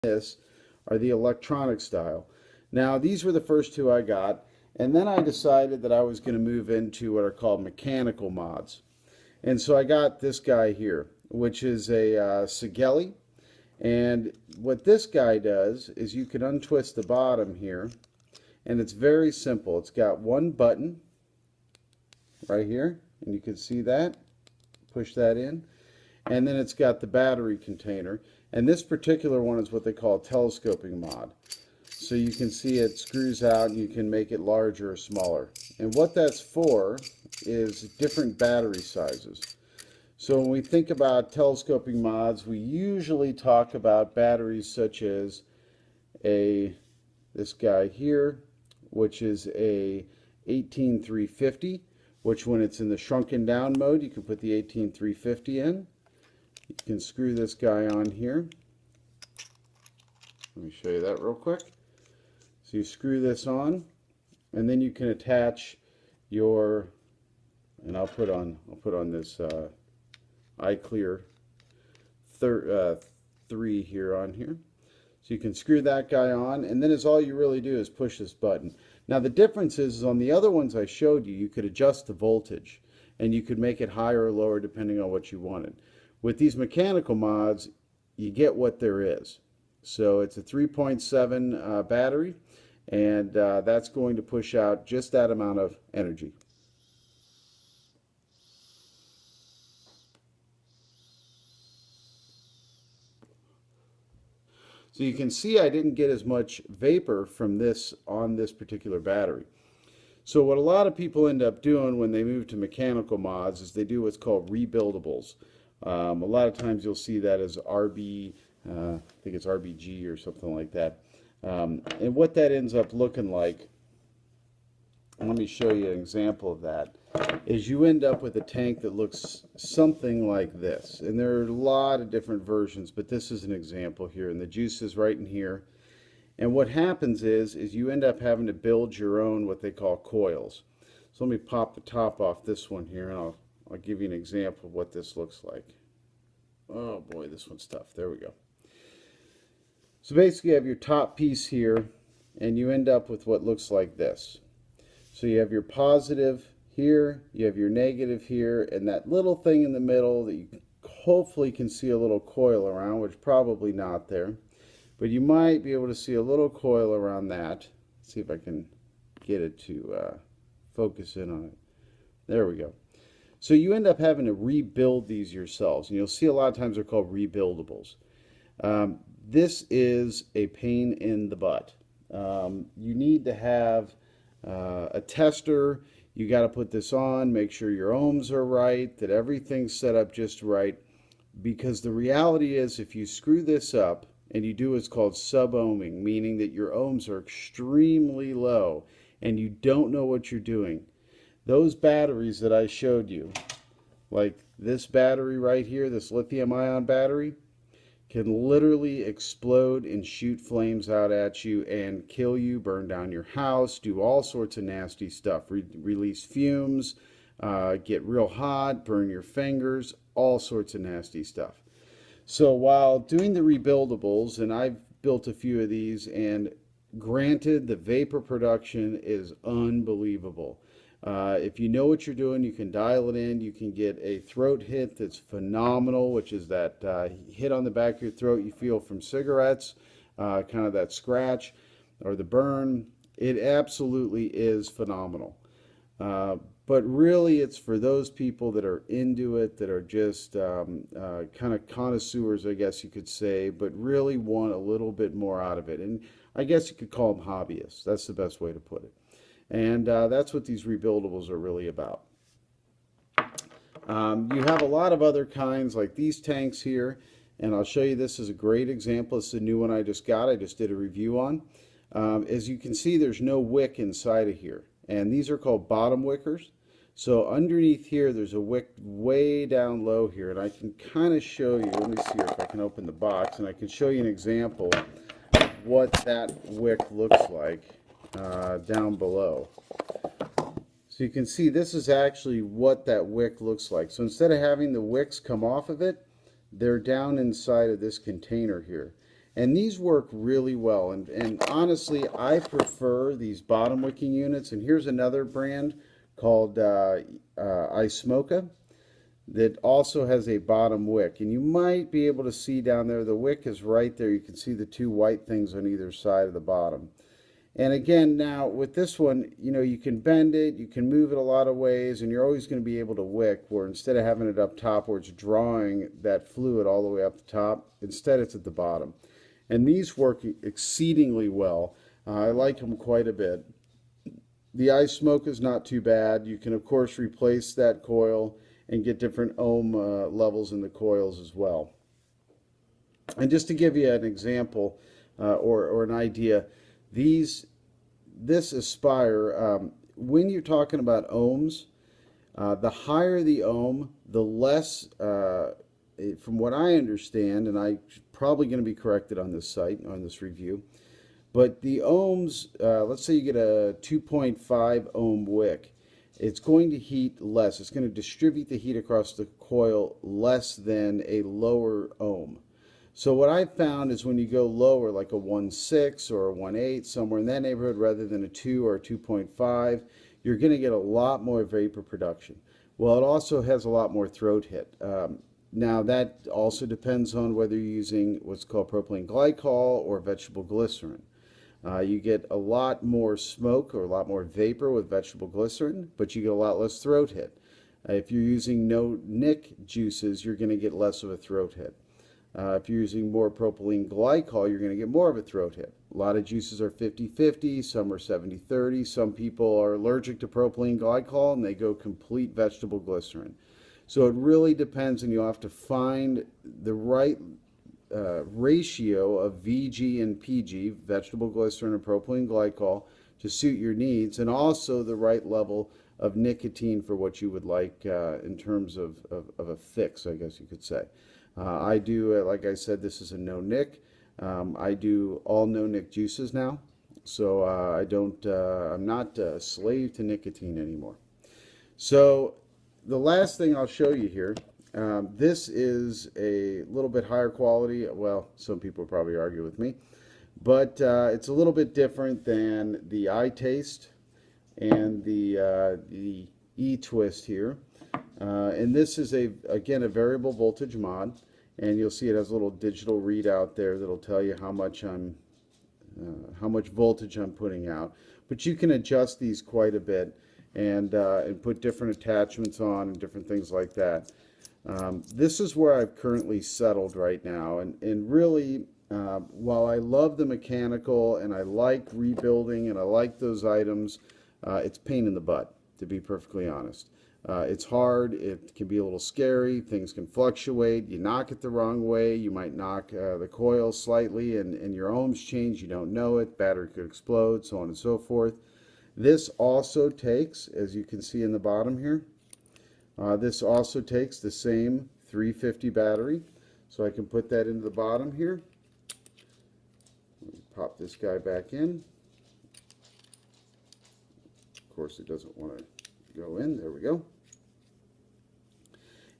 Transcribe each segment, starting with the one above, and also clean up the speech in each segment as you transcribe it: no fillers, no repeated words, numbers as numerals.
this are the electronic style. Now these were the first two I got, and then I decided that I was going to move into what are called mechanical mods. And so I got this guy here, which is a e-cig. And what this guy does is you can untwist the bottom here, and it's very simple. It's got one button right here, and you can see that. Push that in, and then it's got the battery container, and this particular one is what they call a telescoping mod. So you can see it screws out and you can make it larger or smaller, and what that's for is different battery sizes. So when we think about telescoping mods, we usually talk about batteries such as this guy here, which is a 18350, which when it's in the shrunken down mode, you can put the 18350 in. You can screw this guy on here. Let me show you that real quick. So you screw this on, and then you can attach your, and I'll put on this iClear 3 here on here. So you can screw that guy on, and then all you really do is push this button. Now the difference is on the other ones I showed you, you could adjust the voltage, and you could make it higher or lower depending on what you wanted. With these mechanical mods, you get what there is. So it's a 3.7 battery, and that's going to push out just that amount of energy. So you can see I didn't get as much vapor from this on this particular battery. So what a lot of people end up doing when they move to mechanical mods is they do what's called rebuildables. A lot of times you'll see that as RB, I think it's RBG or something like that. And what that ends up looking like, and let me show you an example of that, is you end up with a tank that looks something like this. And there are a lot of different versions, but this is an example here, and the juice is right in here. And what happens is you end up having to build your own what they call coils. So let me pop the top off this one here, and I'll give you an example of what this looks like. Oh boy, this one's tough. There we go. So basically you have your top piece here, and you end up with what looks like this. So you have your positive here, you have your negative here, and that little thing in the middle that you hopefully can see a little coil around, which probably not there, but you might be able to see a little coil around that. Let's see if I can get it to focus in on it. There we go. So you end up having to rebuild these yourselves, and you'll see a lot of times they're called rebuildables. This is a pain in the butt. You need to have a tester. You got to put this on, make sure your ohms are right, that everything's set up just right, because the reality is if you screw this up and you do what's called sub-ohming, meaning that your ohms are extremely low and you don't know what you're doing, those batteries that I showed you, like this battery right here, this lithium-ion battery, can literally explode and shoot flames out at you and kill you, burn down your house, do all sorts of nasty stuff, release fumes, get real hot, burn your fingers, all sorts of nasty stuff. So while doing the rebuildables, and I've built a few of these, and granted the vapor production is unbelievable. If you know what you're doing, you can dial it in. You can get a throat hit that's phenomenal, which is that hit on the back of your throat you feel from cigarettes, kind of that scratch or the burn. It absolutely is phenomenal. But really it's for those people that are into it, that are just kind of connoisseurs, I guess you could say, but really want a little bit more out of it. And I guess you could call them hobbyists. That's the best way to put it. And that's what these rebuildables are really about. You have a lot of other kinds like these tanks here, and I'll show you this is a great example. It's a new one I just got. I just did a review on. As you can see, there's no wick inside of here, and these are called bottom wickers. So underneath here there's a wick way down low here, and I can kind of show you. Let me see here if I can open the box, and I can show you an example of what that wick looks like. Down below. So you can see this is actually what that wick looks like. So instead of having the wicks come off of it, they're down inside of this container here. And these work really well. And honestly, I prefer these bottom wicking units. And here's another brand called iSmoka that also has a bottom wick. And you might be able to see down there, the wick is right there. You can see the two white things on either side of the bottom. And again, now with this one, you know, you can bend it, you can move it a lot of ways, and you're always going to be able to wick, where instead of having it up top where it's drawing that fluid all the way up the top, instead it's at the bottom. And these work exceedingly well. I like them quite a bit. The iSmoke is not too bad. You can, of course, replace that coil and get different ohm levels in the coils as well. And just to give you an example or an idea, this Aspire, when you're talking about ohms, the higher the ohm, the less, from what I understand, and I'm probably going to be corrected on this site, on this review, but the ohms, let's say you get a 2.5 ohm wick, it's going to heat less. It's going to distribute the heat across the coil less than a lower ohm. So what I've found is when you go lower, like a 1.6 or a 1.8, somewhere in that neighborhood, rather than a 2 or a 2.5, you're going to get a lot more vapor production. Well, it also has a lot more throat hit. Now that also depends on whether you're using what's called propylene glycol or vegetable glycerin. You get a lot more smoke or a lot more vapor with vegetable glycerin, but you get a lot less throat hit. If you're using no nic juices, you're going to get less of a throat hit. If you're using more propylene glycol, you're going to get more of a throat hit. A lot of juices are 50-50, some are 70-30. Some people are allergic to propylene glycol and they go complete vegetable glycerin. So it really depends, and you'll have to find the right ratio of VG and PG, vegetable glycerin and propylene glycol, to suit your needs, and also the right level of nicotine for what you would like in terms of a fix, I guess you could say. I do, like I said, this is a no-nic. I do all no-nic juices now, so I'm not a slave to nicotine anymore. So the last thing I'll show you here, this is a little bit higher quality. Well, some people probably argue with me, but it's a little bit different than the iTaste and the e-twist here. And this is again a variable voltage mod, and you'll see it has a little digital readout there that'll tell you how much voltage I'm putting out. But you can adjust these quite a bit and put different attachments on and different things like that. This is where I've currently settled right now, and really, while I love the mechanical and I like rebuilding and I like those items, it's a pain in the butt, to be perfectly honest. It's hard, it can be a little scary, things can fluctuate, you knock it the wrong way, you might knock the coil slightly and your ohms change, you don't know it, battery could explode, so on and so forth. This also takes, as you can see in the bottom here, this also takes the same 350 battery, so I can put that into the bottom here. Pop this guy back in. Of course it doesn't want to go in. There we go.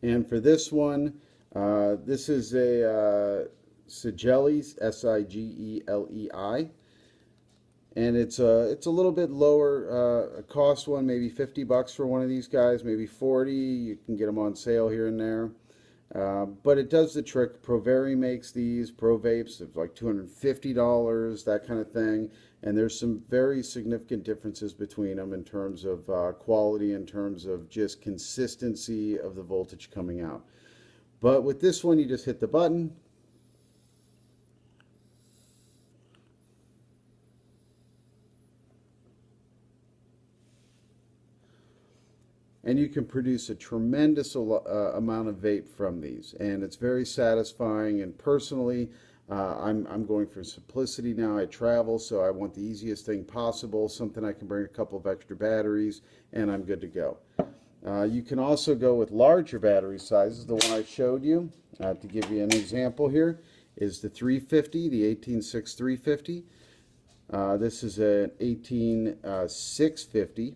And for this one, this is a Sigeli, S-I-G-E-L-E-I, and it's a little bit lower cost one, maybe 50 bucks for one of these guys, maybe 40. You can get them on sale here and there. But it does the trick. Provari makes these, Pro Vapes, it's like $250, that kind of thing. And there's some very significant differences between them in terms of quality, in terms of just consistency of the voltage coming out. But with this one, you just hit the button. And you can produce a tremendous amount of vape from these, and it's very satisfying. And personally, I'm going for simplicity now. I travel, so I want the easiest thing possible, something I can bring a couple of extra batteries, and I'm good to go. You can also go with larger battery sizes. The one I showed you, to give you an example here, is the 350, the 18.6 350. This is an 18.650.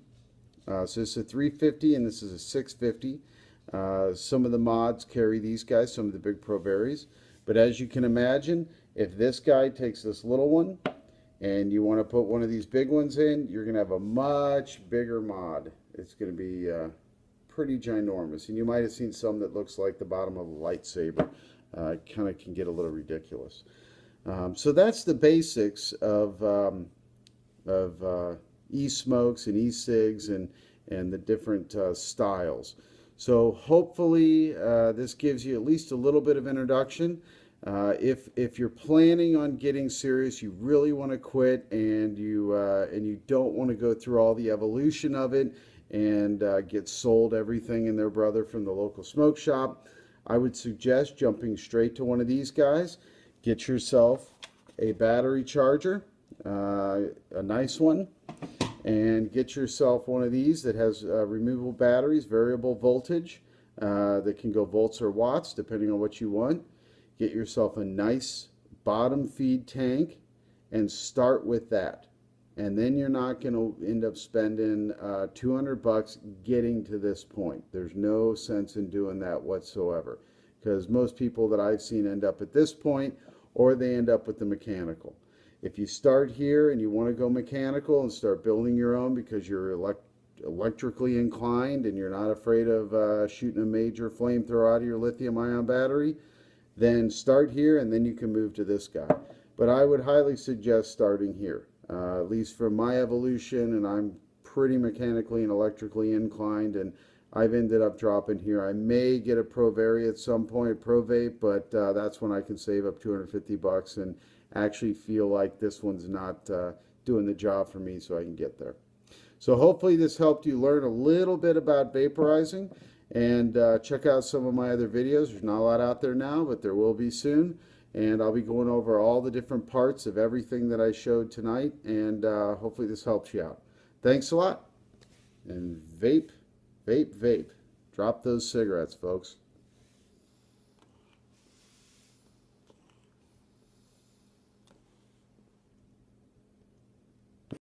So this is a 350 and this is a 650. Some of the mods carry these guys, some of the big Provaris. But as you can imagine, If this guy takes this little one and you want to put one of these big ones in, you're going to have a much bigger mod. It's going to be pretty ginormous. And you might have seen some that looks like the bottom of a lightsaber. Kind of can get a little ridiculous. So that's the basics of e-smokes and e-cigs and the different styles. So hopefully this gives you at least a little bit of introduction. If you're planning on getting serious, you really want to quit, and you don't want to go through all the evolution of it and get sold everything and their brother from the local smoke shop, I would suggest jumping straight to one of these guys. Get yourself a battery charger, a nice one, and get yourself one of these that has removable batteries, variable voltage, that can go volts or watts depending on what you want. Get yourself a nice bottom feed tank and start with that. And then you're not going to end up spending $200 getting to this point. There's no sense in doing that whatsoever, because most people that I've seen end up at this point, or they end up with the mechanical. If you start here and you want to go mechanical and start building your own because you're electrically inclined and you're not afraid of shooting a major flamethrower out of your lithium-ion battery, then start here and then you can move to this guy. But I would highly suggest starting here. At least from my evolution, and I'm pretty mechanically and electrically inclined, and I've ended up dropping here. I may get a Pro Vari at some point, Pro Vape, but that's when I can save up $250 and actually feel like this one's not doing the job for me, so I can get there. So hopefully this helped you learn a little bit about vaporizing, and check out some of my other videos. There's not a lot out there now, but there will be soon. And I'll be going over all the different parts of everything that I showed tonight, and hopefully this helps you out. Thanks a lot. And vape, vape, vape. Drop those cigarettes, folks.